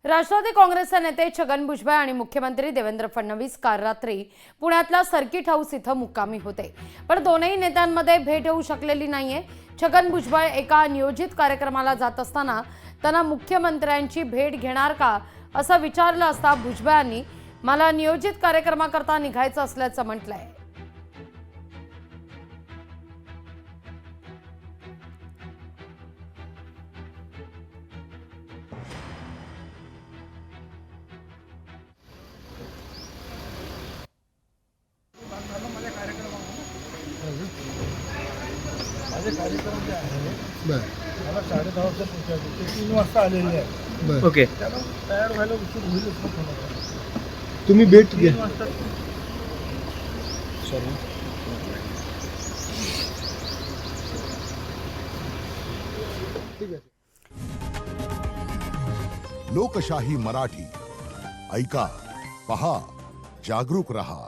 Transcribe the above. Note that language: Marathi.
राष्ट्रवादी काँग्रेसचे नेते छगन भुजबळ आणि मुख्यमंत्री देवेंद्र फडणवीस काल रात्री पुण्यातल्या सर्किट हाऊस इथं मुक्कामी होते, पण दोनही नेत्यांमध्ये भेट होऊ शकलेली नाहीये। छगन भुजबळ एका नियोजित कार्यक्रमाला जात असताना त्यांना मुख्यमंत्र्यांची भेट घेणार का असं विचारलं असता भुजबळांनी मला नियोजित कार्यक्रमाकरता निघायचं असल्याचं म्हटलंय। माझे कार्यक्रम जे आहे मला 10:30 वाजता पोहोचायचे, ते 3 वाजता आलेले आहे। ओके, त्याला तयार व्हायला उशीर होईलच ना कोणाला। तुम्ही भेट घ्या। 3 वाजता सॉरी ठीक आहे। लोकशाही मराठी ऐका, पहा, जागरूक रहा।